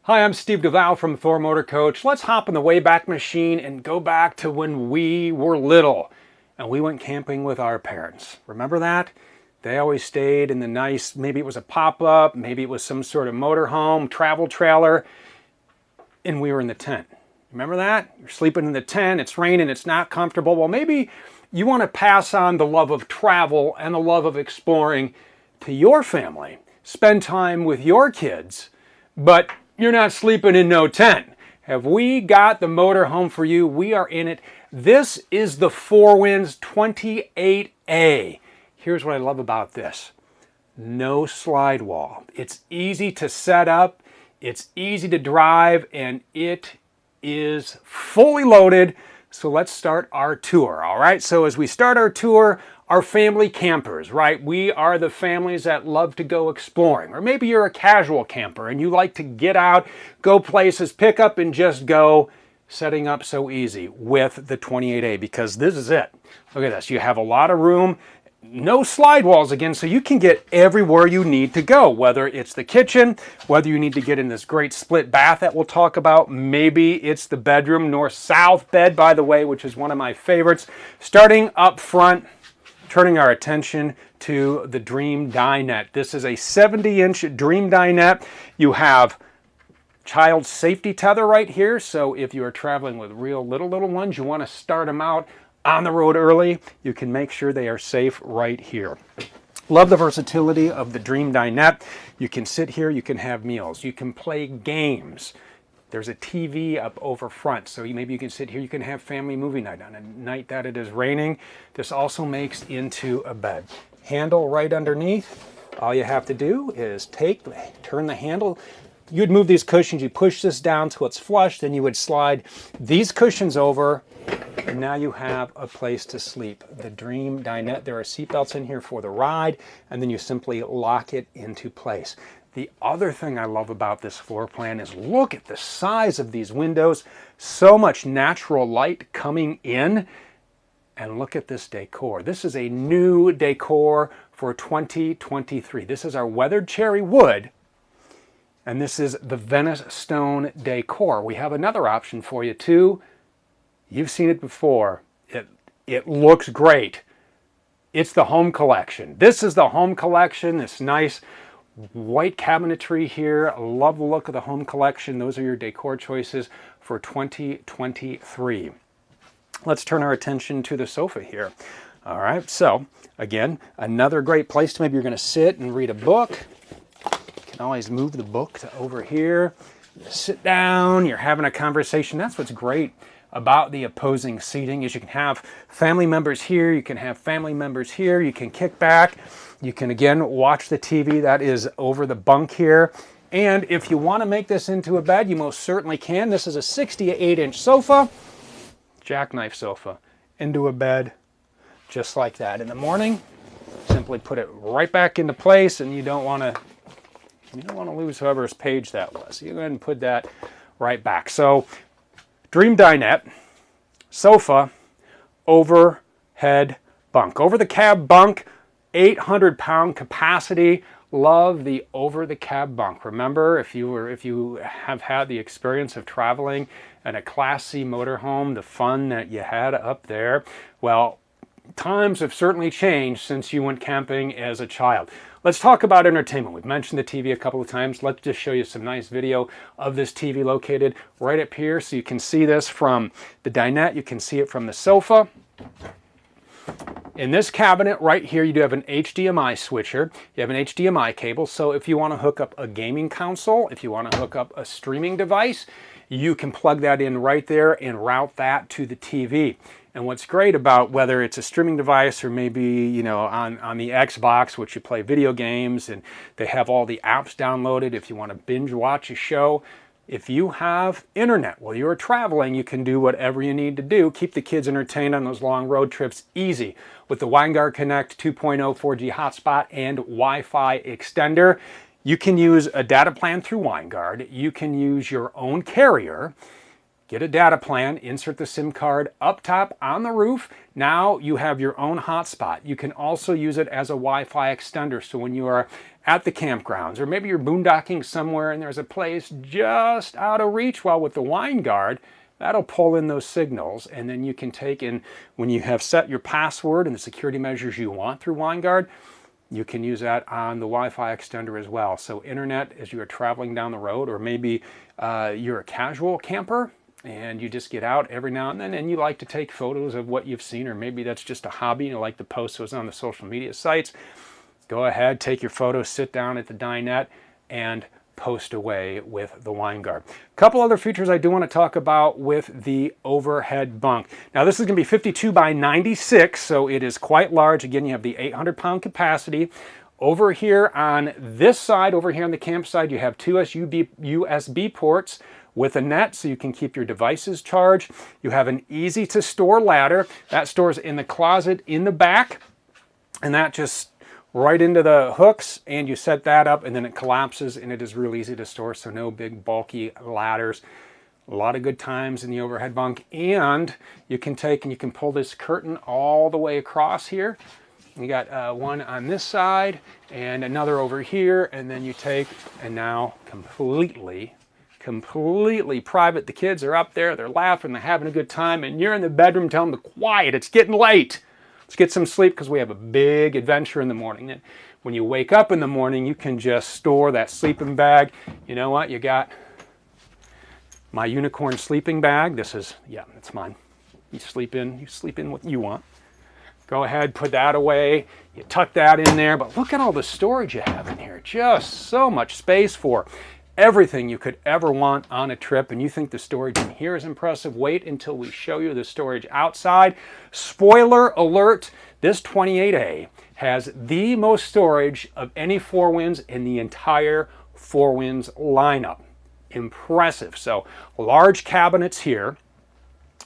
Hi, I'm Steve DeVal from Thor Motor Coach. Let's hop in the Wayback Machine and go back to when we were little and we went camping with our parents. Remember that? They always stayed in the nice, maybe it was a pop-up, maybe it was some sort of motorhome, travel trailer, and we were in the tent. Remember that? You're sleeping in the tent, it's raining, it's not comfortable. Well, maybe you want to pass on the love of travel and the love of exploring to your family. Spend time with your kids, but you're not sleeping in no tent. Have we got the motorhome for you? We are in it. This is the Four Winds 28A. Here's what I love about this. No slide wall. It's easy to set up, it's easy to drive, and it is fully loaded. So let's start our tour, all right? So as we start our tour, our family campers, right? We are the families that love to go exploring. Or maybe you're a casual camper and you like to get out, go places, pick up and just go. Setting up so easy with the 28A because this is it. Look at this. You have a lot of room. No slide walls again, so you can get everywhere you need to go, whether it's the kitchen, whether you need to get in this great split bath that we'll talk about. Maybe it's the bedroom, north-south bed, by the way, which is one of my favorites. Starting up front, turning our attention to the Dream Dinette. This is a 70-inch Dream Dinette. You have child safety tether right here, so if you are traveling with real little ones, you want to start them out on the road early, you can make sure they are safe right here. Love the versatility of the Dream Dinette. You can sit here, you can have meals, you can play games. There's a TV up over front, so maybe you can sit here, you can have family movie night on a night that it is raining. This also makes into a bed. Handle right underneath. All you have to do is turn the handle. You'd move these cushions, you push this down till it's flush, then you would slide these cushions over, and now you have a place to sleep. The Dream Dinette, there are seatbelts in here for the ride, and then you simply lock it into place. The other thing I love about this floor plan is look at the size of these windows. So much natural light coming in. And look at this decor. This is a new decor for 2023. This is our weathered cherry wood. And this is the Venice stone decor. We have another option for you too. You've seen it before. It looks great. It's the home collection. This is the home collection. This nice white cabinetry here. I love the look of the home collection. Those are your decor choices for 2023. Let's turn our attention to the sofa here. All right, so again, another great place to maybe you're going to sit and read a book. You can always move the book to over here. You sit down, you're having a conversation. That's what's great about the opposing seating is you can have family members here, you can have family members here, you can kick back, you can again watch the TV that is over the bunk here. And if you want to make this into a bed, you most certainly can. This is a 68-inch sofa, jackknife sofa, into a bed just like that. In the morning, simply put it right back into place, and you don't want to lose whoever's page that was. So you go ahead and put that right back. So Dream Dinette, sofa, overhead bunk. Over the cab bunk, 800-pound capacity. Love the over the cab bunk. Remember, if you have had the experience of traveling in a Class C motorhome, the fun that you had up there, well, times have certainly changed since you went camping as a child. Let's talk about entertainment. We've mentioned the TV a couple of times. Let's just show you some nice video of this TV located right up here. So you can see this from the dinette. You can see it from the sofa. In this cabinet right here, you do have an HDMI switcher. You have an HDMI cable. So if you want to hook up a gaming console, if you want to hook up a streaming device, you can plug that in right there and route that to the TV. And what's great about whether it's a streaming device or maybe, you know, on the Xbox, which you play video games and they have all the apps downloaded. If you want to binge watch a show, if you have internet while you're traveling, you can do whatever you need to do. Keep the kids entertained on those long road trips easy with the Wineguard Connect 2.0 4G hotspot and Wi-Fi extender. You can use a data plan through Wineguard. You can use your own carrier. get a data plan, insert the SIM card up top on the roof. Now you have your own hotspot. You can also use it as a Wi-Fi extender. So when you are at the campgrounds, or maybe you're boondocking somewhere and there's a place just out of reach, well, with the Wineguard, that'll pull in those signals, and then you can take in, when you have set your password and the security measures you want through Wineguard, you can use that on the Wi-Fi extender as well. So internet as you are traveling down the road, or maybe you're a casual camper and you just get out every now and then and you like to take photos of what you've seen, or maybe that's just a hobby and you like to post those on the social media sites. Go ahead, take your photos, sit down at the dinette and post away with the Wineguard. A couple other features I do want to talk about with the overhead bunk. Now this is going to be 52 by 96, so it is quite large. Again, you have the 800-pound capacity. Over here on this side, over here on the campsite, you have two USB ports with a net so you can keep your devices charged. You have an easy to store ladder. That stores in the closet in the back, and that just right into the hooks, and you set that up and then it collapses, and it is real easy to store, so no big bulky ladders. A lot of good times in the overhead bunk. And you can take and you can pull this curtain all the way across here. You got one on this side and another over here, and then you take and now completely private. The kids are up there, they're laughing, they're having a good time, and you're in the bedroom telling them to quiet, it's getting late. Let's get some sleep because we have a big adventure in the morning. And when you wake up in the morning, you can just store that sleeping bag. You know what? You got my unicorn sleeping bag. This is, yeah, it's mine. You sleep in what you want. Go ahead, put that away. You tuck that in there, but look at all the storage you have in here. Just so much space for everything you could ever want on a trip. And you think the storage in here is impressive? Wait until we show you the storage outside. Spoiler alert, this 28A has the most storage of any Four Winds in the entire Four Winds lineup. Impressive. So large cabinets here.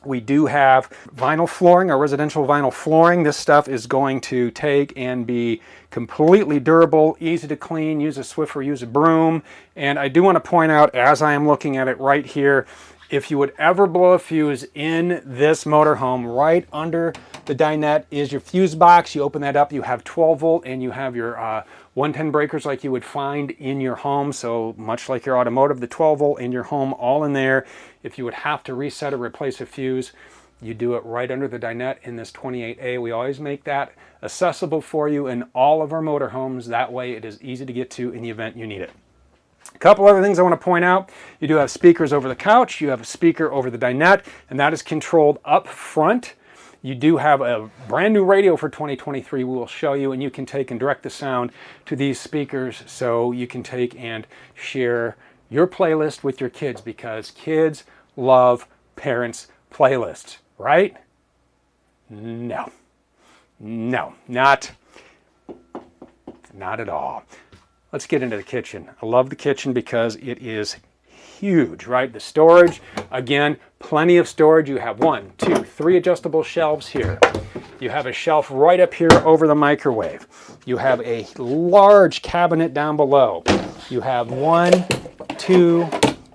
We do have vinyl flooring, our residential vinyl flooring. This stuff is going to take and be completely durable, easy to clean, use a Swiffer, use a broom. And I do want to point out, as I am looking at it right here, if you would ever blow a fuse in this motorhome, right under the dinette is your fuse box. You open that up, you have 12 volt, and you have your 110 breakers like you would find in your home. So much like your automotive, the 12 volt in your home, all in there. If you would have to reset or replace a fuse, you do it right under the dinette in this 28A. We always make that accessible for you in all of our motorhomes. That way it is easy to get to in the event you need it. A couple other things I want to point out. You do have speakers over the couch. You have a speaker over the dinette, and that is controlled up front. You do have a brand new radio for 2023 we will show you, and you can take and direct the sound to these speakers so you can take and share your playlist with your kids, because kids love parents' playlists, right? No, not at all. Let's get into the kitchen. I love the kitchen because it is huge, right? The storage, again, plenty of storage. You have 1, 2, 3 adjustable shelves here. You have a shelf right up here over the microwave. You have a large cabinet down below. You have 1, 2,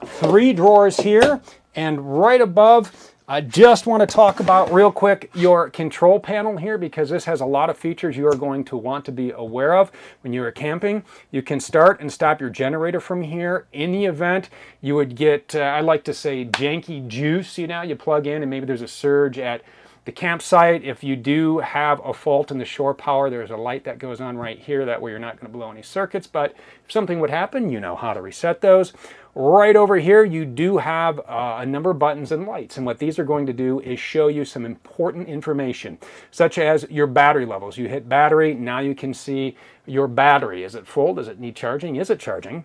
3 drawers here, and right above, I just want to talk about real quick your control panel here, because this has a lot of features you are going to want to be aware of when you are camping. You can start and stop your generator from here. In the event you would get, I like to say, janky juice, you know, you plug in and maybe there's a surge at the campsite. If you do have a fault in the shore power, there's a light that goes on right here. That way you're not going to blow any circuits, but if something would happen, you know how to reset those. Right over here, you do have a number of buttons and lights, and what these are going to do is show you some important information, such as your battery levels. You hit battery, now you can see your battery. Is it full? Does it need charging? Is it charging?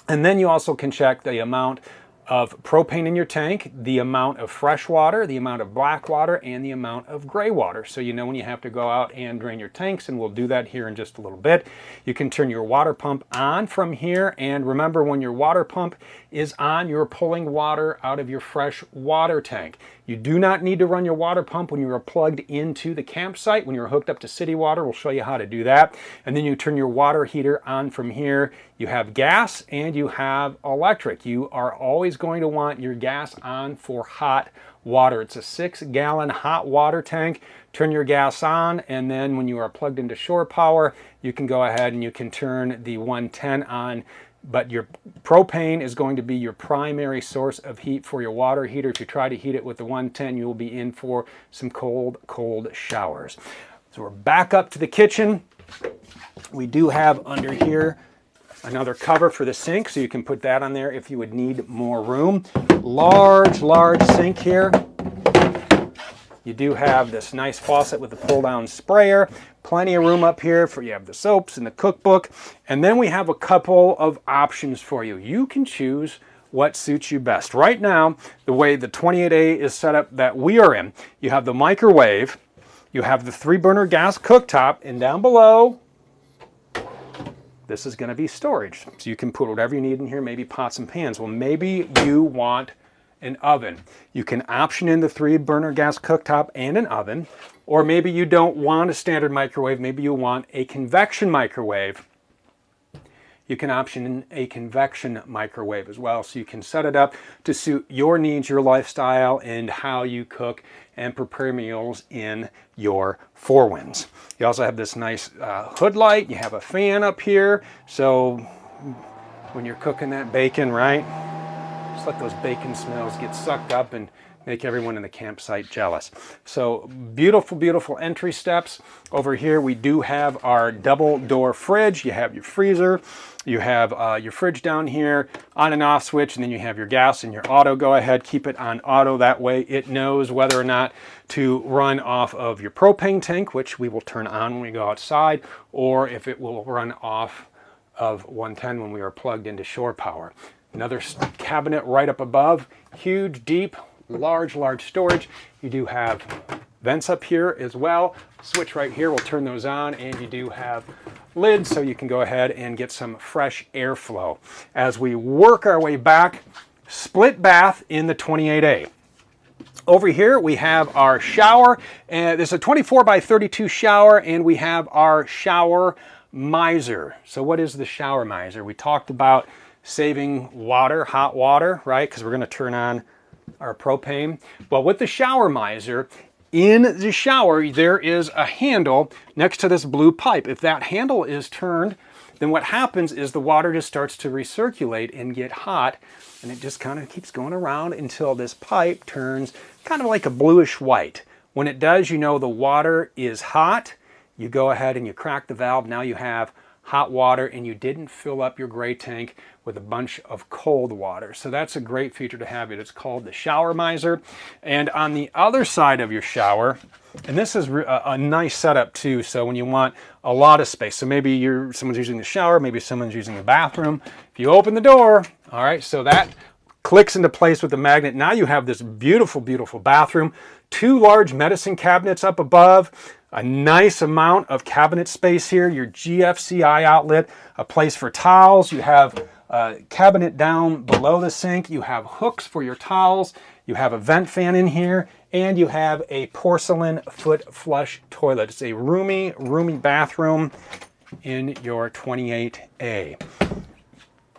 And then you also can check the amount of propane in your tank, the amount of fresh water, the amount of black water, and the amount of gray water. So you know when you have to go out and drain your tanks, and we'll do that here in just a little bit. You can turn your water pump on from here, and remember, when your water pump is on, you're pulling water out of your fresh water tank. You do not need to run your water pump when you are plugged into the campsite. When you're hooked up to city water, we'll show you how to do that. And then you turn your water heater on from here. You have gas and you have electric. You are always going to want your gas on for hot water. It's a 6-gallon hot water tank. Turn your gas on, and then when you are plugged into shore power, you can go ahead and you can turn the 110 on. But your propane is going to be your primary source of heat for your water heater. If you try to heat it with the 110, you will be in for some cold showers. So we're back up to the kitchen. We do have under here another cover for the sink, so you can put that on there if you would need more room. Large sink here. You do have this nice faucet with the pull-down sprayer. Plenty of room up here for you have the soaps and the cookbook. And then we have a couple of options for you. You can choose what suits you best. Right now, the way the 28A is set up that we are in, you have the microwave, you have the 3-burner gas cooktop, and down below, this is going to be storage. So you can put whatever you need in here, maybe pots and pans. Well, maybe you want an oven. You can option in the 3-burner gas cooktop and an oven, or maybe you don't want a standard microwave, maybe you want a convection microwave. You can option in a convection microwave as well, so you can set it up to suit your needs, your lifestyle, and how you cook and prepare meals in your 4Winds. You also have this nice hood light. You have a fan up here, so when you're cooking that bacon, right? Just let those bacon smells get sucked up and make everyone in the campsite jealous. So beautiful entry steps. Over here we do have our double door fridge. You have your freezer. You have your fridge down here, on and off switch, and then you have your gas and your auto. Go ahead, keep it on auto. That way it knows whether or not to run off of your propane tank, which we will turn on when we go outside, or if it will run off of 110 when we are plugged into shore power. Another cabinet right up above, huge, deep, large storage. You do have vents up here as well. Switch right here will turn those on, and you do have lids so you can go ahead and get some fresh airflow. As we work our way back, split bath in the 28A. Over here we have our shower, and there's a 24x32 shower, and we have our shower miser. So what is the shower miser? We talked about saving water, hot water, right? Because we're going to turn on our propane. Well, with the shower miser, in the shower, there is a handle next to this blue pipe. If that handle is turned, then what happens is the water just starts to recirculate and get hot, and it just kind of keeps going around until this pipe turns kind of like a bluish white. When it does, you know the water is hot. You go ahead and you crack the valve. Now you have hot water, and you didn't fill up your gray tank with a bunch of cold water. So that's a great feature to have. It's called the shower miser. And on the other side of your shower, and this is a nice setup too, so when you want a lot of space, so maybe someone's using the shower, maybe someone's using the bathroom. If you open the door, all right, so that clicks into place with the magnet. Now you have this beautiful bathroom, 2 large medicine cabinets up above, a nice amount of cabinet space here, your GFCI outlet, a place for towels. You have a cabinet down below the sink. You have hooks for your towels. You have a vent fan in here, and you have a porcelain foot flush toilet. It's a roomy bathroom in your 28A.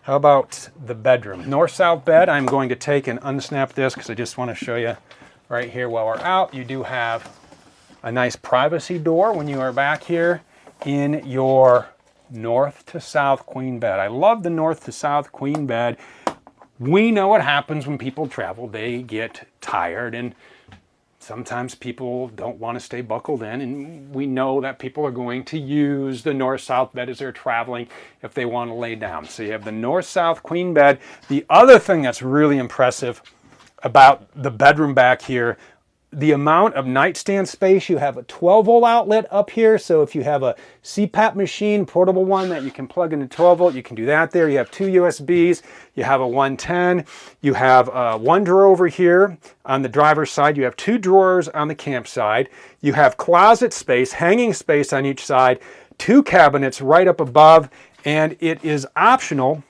How about the bedroom? North-south bed. I'm going to take and unsnap this because I just want to show you right here while we're out. You do have a nice privacy door when you are back here in your north to south queen bed. I love the north to south queen bed. We know what happens when people travel. They get tired, and sometimes people don't want to stay buckled in, and we know that people are going to use the north-south bed as they're traveling if they want to lay down. So you have the north-south queen bed. The other thing that's really impressive about the bedroom back here, the amount of nightstand space. You have a 12-volt outlet up here, so if you have a CPAP machine, portable one that you can plug into 12-volt, you can do that there. You have 2 USBs, you have a 110, you have one drawer over here on the driver's side, you have 2 drawers on the camp side, you have closet space, hanging space on each side, 2 cabinets right up above, and it is optional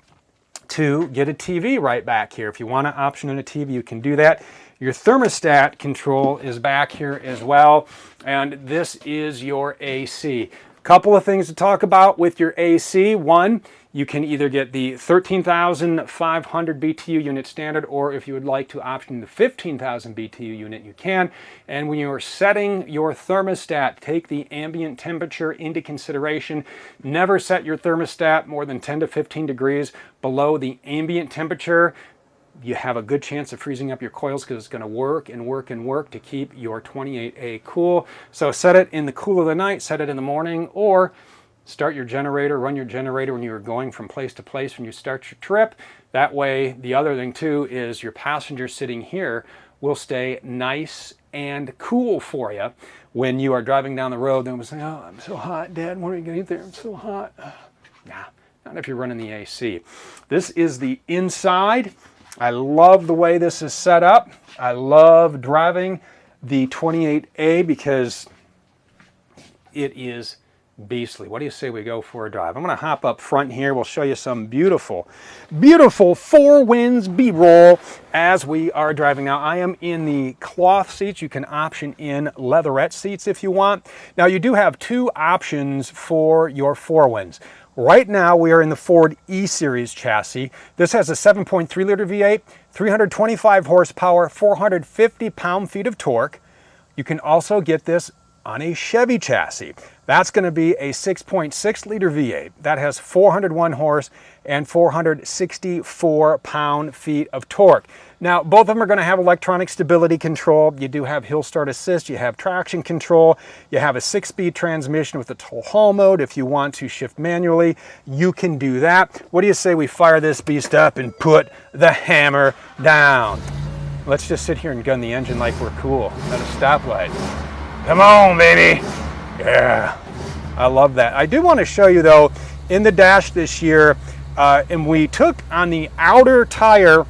to get a TV right back here. If you want to option in a TV, you can do that. Your thermostat control is back here as well, and this is your AC. Couple of things to talk about with your AC. One, you can either get the 13,500 BTU unit standard, or if you would like to option the 15,000 BTU unit, you can. And when you're setting your thermostat, take the ambient temperature into consideration. Never set your thermostat more than 10 to 15 degrees below the ambient temperature. You have a good chance of freezing up your coils because it's going to work and work and work to keep your 28A cool. So set it in the cool of the night, set it in the morning, or start your generator, run your generator when you're going from place to place when you start your trip. That way, the other thing too is your passenger sitting here will stay nice and cool for you when you are driving down the road. They'll say, oh, I'm so hot, Dad, when are you going to get there? I'm so hot. Nah, not if you're running the AC. This is the inside. I love the way this is set up. I love driving the 28A because it is beastly. What do you say we go for a drive? I'm going to hop up front here. We'll show you some beautiful, beautiful Four Winds B-roll as we are driving. Now, I am in the cloth seats. You can option in leatherette seats if you want. Now, you do have two options for your Four Winds. Right now, we are in the Ford E-Series chassis. This has a 7.3 liter V8, 325 horsepower, 450 pound-feet of torque. You can also get this on a Chevy chassis. That's going to be a 6.6 liter V8. That has 401 horse and 464 pound-feet of torque. Now, both of them are going to have electronic stability control. You do have hill start assist. You have traction control. You have a 6-speed transmission with the tow haul mode. If you want to shift manually, you can do that. What do you say we fire this beast up and put the hammer down? Let's just sit here and gun the engine like we're cool at a stoplight. Come on, baby. Yeah, I love that. I do want to show you, though, in the dash this year, and we took on the outer tire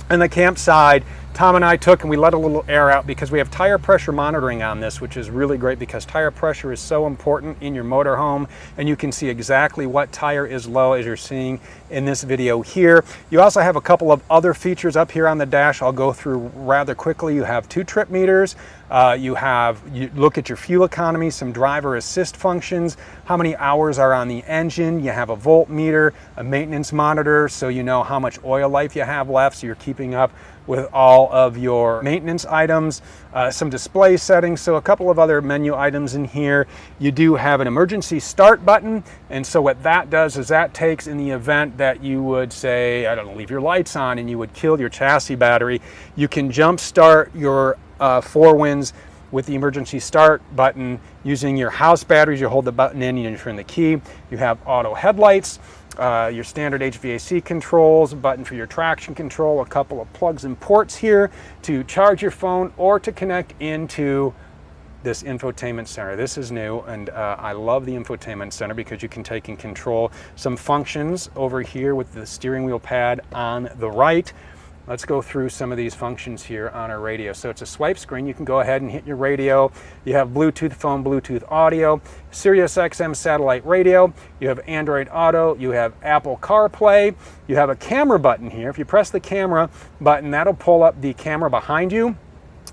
and the campside, Tom and I took and we let a little air out because we have tire pressure monitoring on this, which is really great because tire pressure is so important in your motorhome, and you can see exactly what tire is low as you're seeing in this video here. You also have a couple of other features up here on the dash I'll go through rather quickly. You have 2 trip meters. You look at your fuel economy, some driver assist functions, how many hours are on the engine. You have a voltmeter, a maintenance monitor, so you know how much oil life you have left, so you're keeping up with all of your maintenance items, some display settings, so a couple of other menu items in here. You do have an emergency start button, and so what that does is that takes in the event that you would say, I don't know, leave your lights on and you would kill your chassis battery, you can jump start your Four Winds with the emergency start button using your house batteries. You hold the button in, you turn the key. You have auto headlights, your standard HVAC controls, a button for your traction control, a couple of plugs and ports here to charge your phone or to connect into this Infotainment Center. This is new, and I love the Infotainment Center because you can take and control some functions over here with the steering wheel pad on the right. Let's go through some of these functions here on our radio. So it's a swipe screen. You can go ahead and hit your radio. You have Bluetooth phone, Bluetooth audio, Sirius XM satellite radio. You have Android Auto. You have Apple CarPlay. You have a camera button here. If you press the camera button, that'll pull up the camera behind you,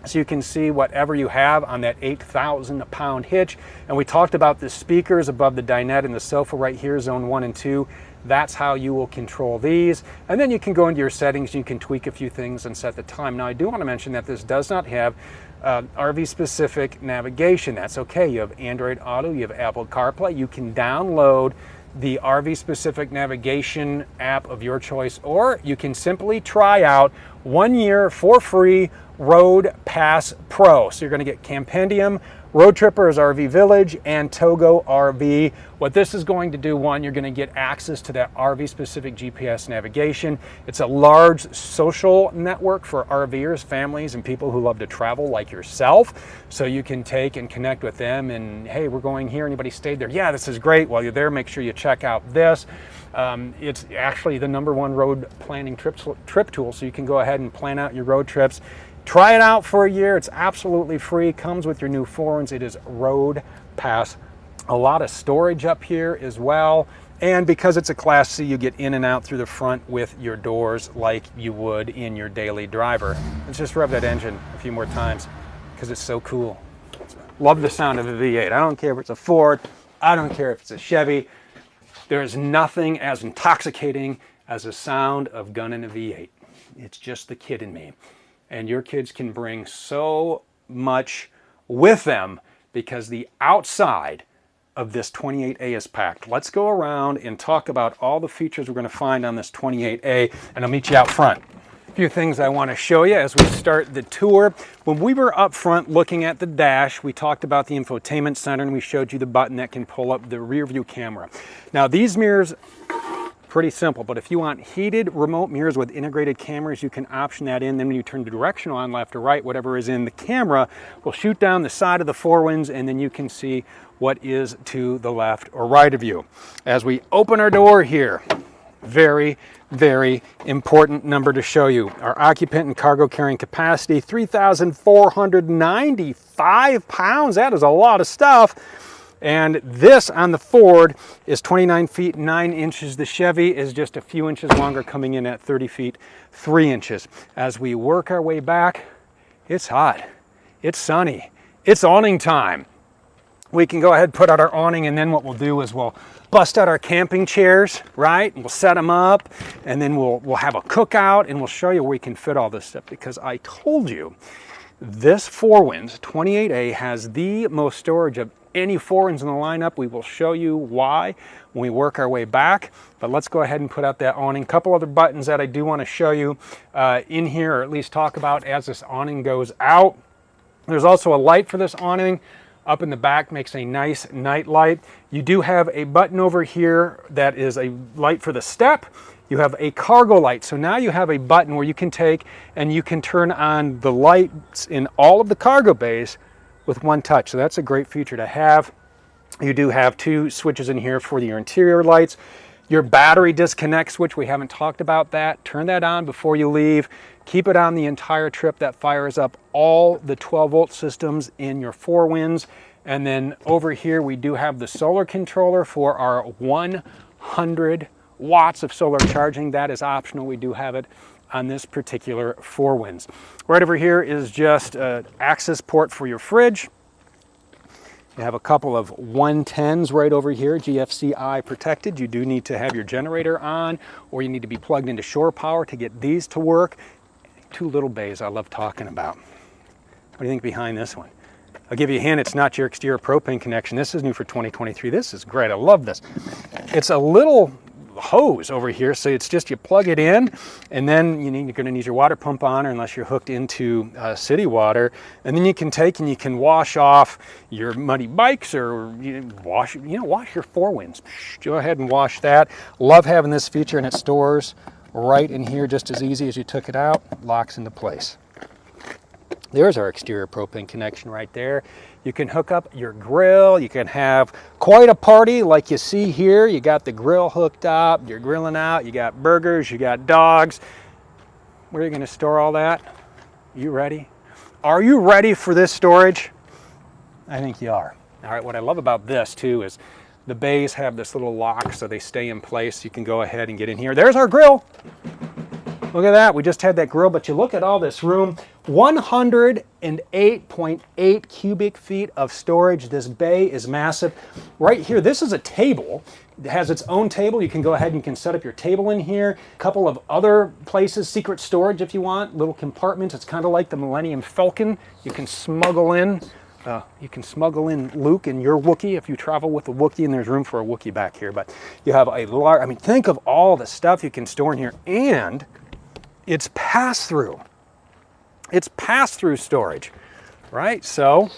so you can see whatever you have on that 8,000-pound hitch. And we talked about the speakers above the dinette and the sofa right here, zone 1 and 2. That's how you will control these. And then you can go into your settings, you can tweak a few things and set the time. Now, I do want to mention that this does not have RV-specific navigation. That's okay. You have Android Auto, you have Apple CarPlay. You can download the RV-specific navigation app of your choice, or you can simply try out 1 year for free Road Pass Pro. So you're going to get Campendium, Road Trippers RV Village, and Togo RV. What this is going to do, one, you're going to get access to that RV-specific GPS navigation. It's a large social network for RVers, families, and people who love to travel like yourself. So you can take and connect with them and, hey, we're going here. Anybody stayed there? Yeah, this is great. While you're there, make sure you check out this. It's actually the #1 road planning trip tool, so you can go ahead and plan out your road trips. Try it out for a year. It's absolutely free. Comes with your new Four Winds. It is Road Pass. A lot of storage up here as well. And because it's a Class C, you get in and out through the front with your doors like you would in your daily driver. Let's just rev that engine a few more times because it's so cool. Love the sound of a V8. I don't care if it's a Ford. I don't care if it's a Chevy. There's nothing as intoxicating as the sound of gunning a V8. It's just the kid in me. And your kids can bring so much with them because the outside of this 28A is packed. Let's go around and talk about all the features we're going to find on this 28A, and I'll meet you out front. A few things I want to show you as we start the tour. When we were up front looking at the dash, we talked about the Infotainment Center and we showed you the button that can pull up the rear view camera. Now these mirrors, pretty simple, but if you want heated remote mirrors with integrated cameras, you can option that in. Then when you turn the directional on left or right, whatever is in the camera will shoot down the side of the forewinds, and then you can see what is to the left or right of you. As we open our door here, very, very important number to show you. Our occupant and cargo carrying capacity, 3,495 pounds. That is a lot of stuff. And this on the Ford is 29 feet 9 inches. The Chevy is just a few inches longer, coming in at 30 feet 3 inches. As we work our way back, it's hot, it's sunny, it's awning time. We can go ahead and put out our awning, and then what we'll do is we'll bust out our camping chairs, right? And we'll set them up, and then we'll have a cookout, and we'll show you where we can fit all this stuff, because I told you this 4Winds 28A has the most storage of any 4Winds in the lineup. We will show you why when we work our way back, but let's go ahead and put out that awning. A couple other buttons that I do want to show you in here, or at least talk about as this awning goes out. There's also a light for this awning. Up in the back, makes a nice night light. You do have a button over here that is a light for the step. You have a cargo light. So now you have a button where you can take and you can turn on the lights in all of the cargo bays with one touch. So that's a great feature to have. You do have two switches in here for your interior lights. Your battery disconnect switch, we haven't talked about that. Turn that on before you leave. Keep it on the entire trip. That fires up all the 12-volt systems in your 4Winds. And then over here, we do have the solar controller for our 100 watts of solar charging. That is optional. We do have it on this particular 4Winds. Right over here is just an access port for your fridge. You have a couple of 110s right over here, GFCI protected. You do need to have your generator on, or you need to be plugged into shore power to get these to work. Two little bays I love talking about. What do you think behind this one? I'll give you a hint, it's not your exterior propane connection. This is new for 2023. This is great, I love this. It's a little hose over here, so it's just you plug it in, and then you're going to need your water pump on, or unless you're hooked into city water, and then you can take and you can wash off your muddy bikes, or wash your 4Winds. Go ahead and wash that. Love having this feature, and it stores right in here just as easy as you took it out. Locks into place. There's our exterior propane connection right there. You can hook up your grill. You can have quite a party like you see here. You got the grill hooked up, you're grilling out, you got burgers, you got dogs. Where are you going to store all that? You ready? Are you ready for this storage? I think you are. All right, what I love about this too is the bays have this little lock so they stay in place. You can go ahead and get in here. There's our grill. Look at that, we just had that grill, but you look at all this room, 108.8 cubic feet of storage. This bay is massive. Right here, this is a table. It has its own table. You can go ahead and you can set up your table in here. A couple of other places, secret storage if you want, little compartments. It's kind of like the Millennium Falcon. You can smuggle in Luke and your Wookiee if you travel with a Wookiee, and there's room for a Wookiee back here. But you have a large, I mean, think of all the stuff you can store in here, and it's pass-through. It's pass-through storage, right? So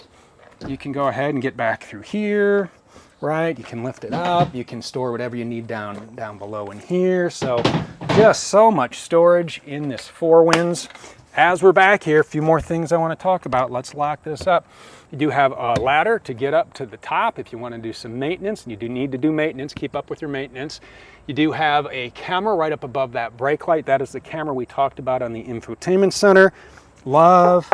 you can go ahead and get back through here, right? You can lift it up. You can store whatever you need down below in here. So just so much storage in this 4Winds. As we're back here, a few more things I want to talk about. Let's lock this up. You do have a ladder to get up to the top if you want to do some maintenance. You do need to do maintenance. Keep up with your maintenance. You do have a camera right up above that brake light. That is the camera we talked about on the Infotainment Center. Love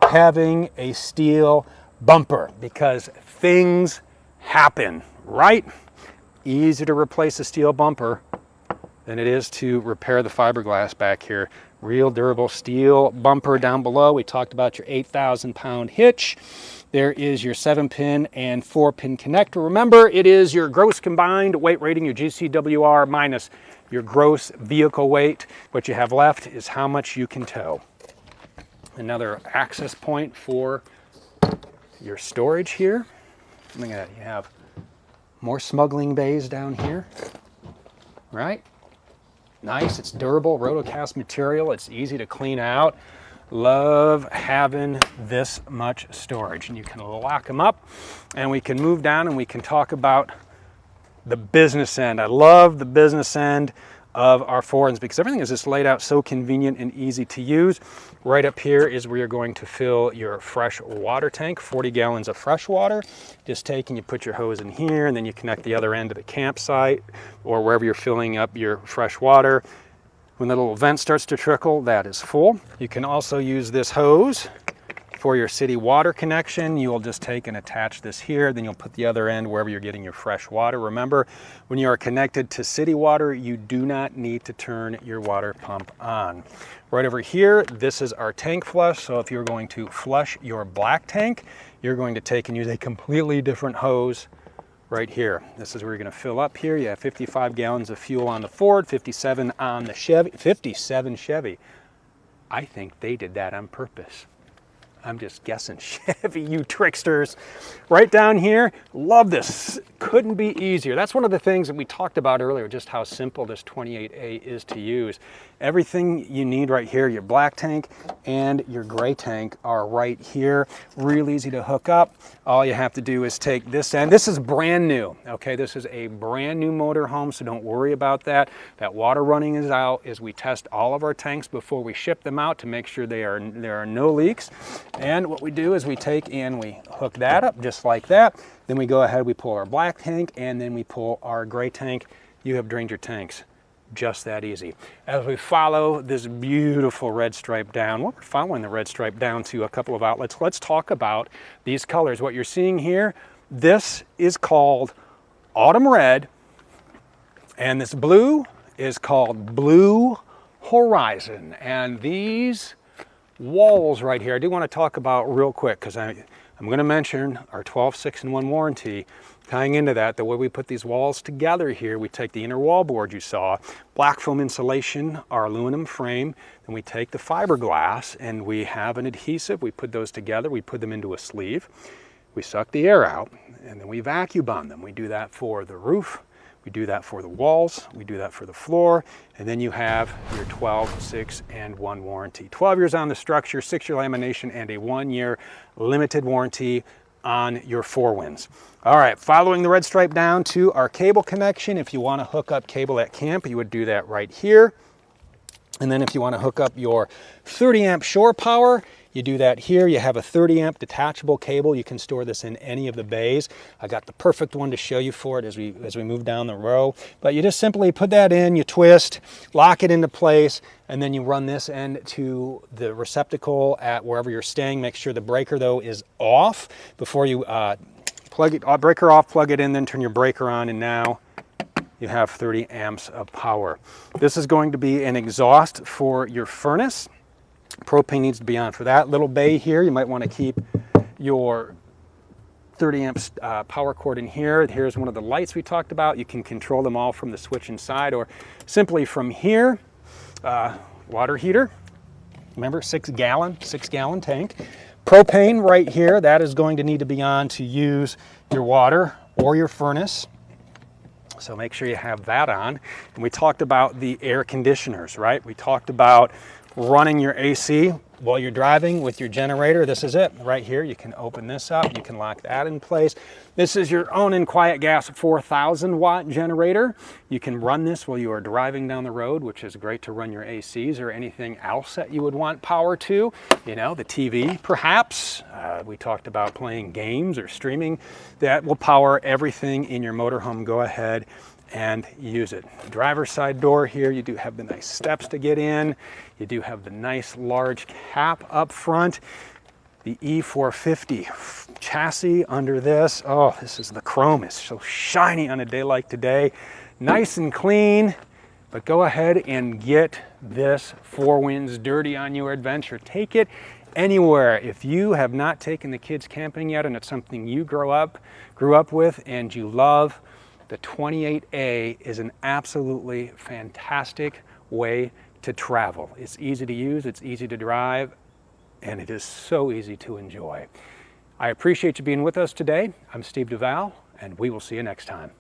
having a steel bumper because things happen, right? easier to replace a steel bumper than it is to repair the fiberglass back here. Real durable steel bumper down below. We talked about your 8,000 pound hitch. There is your 7-pin and 4-pin connector. Remember, it is your gross combined weight rating, your GCWR, minus your gross vehicle weight. What you have left is how much you can tow. Another access point for your storage here. Look at that, you have more smuggling bays down here, right? Nice, it's durable, rotocast material, it's easy to clean out. Love having this much storage, and you can lock them up, and we can move down and we can talk about the business end. I love the business end of our forends because everything is just laid out so convenient and easy to use. Right up here is where you're going to fill your fresh water tank, 40 gallons of fresh water. Just take and you put your hose in here, and then you connect the other end to the campsite or wherever you're filling up your fresh water. When the little vent starts to trickle, that is full. You can also use this hose for your city water connection. You'll just take and attach this here, then you'll put the other end wherever you're getting your fresh water. Remember, when you are connected to city water, you do not need to turn your water pump on. Right over here, this is our tank flush. So if you're going to flush your black tank, you're going to take and use a completely different hose right here. This is where you're going to fill up here. You have 55 gallons of fuel on the Ford, 57 on the Chevy. 57 Chevy. I think they did that on purpose. I'm just guessing. Chevy, you tricksters. Right down here, love this. Couldn't be easier. That's one of the things that we talked about earlier, just how simple this 28A is to use. Everything you need right here, your black tank and your gray tank are right here. Real easy to hook up. All you have to do is take this end. This is brand new, okay? This is a brand new motor home, so don't worry about that. That water running is out as we test all of our tanks before we ship them out to make sure there are no leaks. And what we do is we take and we hook that up just like that. Then we go ahead, we pull our black tank, and then we pull our gray tank. You have drained your tanks. Just that easy. As we follow this beautiful red stripe down, well, we're following the red stripe down to a couple of outlets. Let's talk about these colors. What you're seeing here, this is called Autumn Red, and this blue is called Blue Horizon. And these walls right here, I do want to talk about real quick because I'm going to mention our 12, 6, and 1 warranty. Tying into that, the way we put these walls together here, we take the inner wall board you saw, black foam insulation, our aluminum frame, then we take the fiberglass and we have an adhesive. We put those together, we put them into a sleeve, we suck the air out, and then we vacuum bond them. We do that for the roof, we do that for the walls, we do that for the floor, and then you have your 12, 6, and 1 warranty. 12 years on the structure, 6-year lamination, and a 1-year limited warranty on your forewinds. All right, following the red stripe down to our cable connection. If you want to hook up cable at camp, you would do that right here. And then if you want to hook up your 30 amp shore power, you do that here. You have a 30 amp detachable cable. You can store this in any of the bays. I got the perfect one to show you for it as we move down the row. But you just simply put that in, you twist, lock it into place, and then you run this end to the receptacle at wherever you're staying. Make sure the breaker though is off before you plug it, breaker off, plug it in, then turn your breaker on, and now you have 30 amps of power. This is going to be an exhaust for your furnace. Propane needs to be on. For that little bay here, you might want to keep your 30 amps power cord in here. Here's one of the lights we talked about. You can control them all from the switch inside or simply from here. Water heater, remember 6 gallon tank. Propane right here, that is going to need to be on to use your water or your furnace. So make sure you have that on. And we talked about the air conditioners, right? We talked about running your AC while you're driving with your generator. This is it right here. You can open this up, you can lock that in place. This is your Awning Quiet Gas 4,000 watt generator. You can run this while you are driving down the road, which is great to run your ACs or anything else that you would want power to. You know, the TV perhaps. We talked about playing games or streaming. That will power everything in your motorhome. Go ahead and use it. The driver's side door here, you do have the nice steps to get in. You do have the nice large cap up front. the E450 chassis under this. Oh, this is the chrome is so shiny on a day like today. Nice and clean, but go ahead and get this Four Winds Dirty on Your adventure. Take it anywhere. If you have not taken the kids camping yet and it's something you grew up with and you love, the 28A is an absolutely fantastic way to travel. It's easy to use, it's easy to drive, and it is so easy to enjoy. I appreciate you being with us today. I'm Steve Duval, and we will see you next time.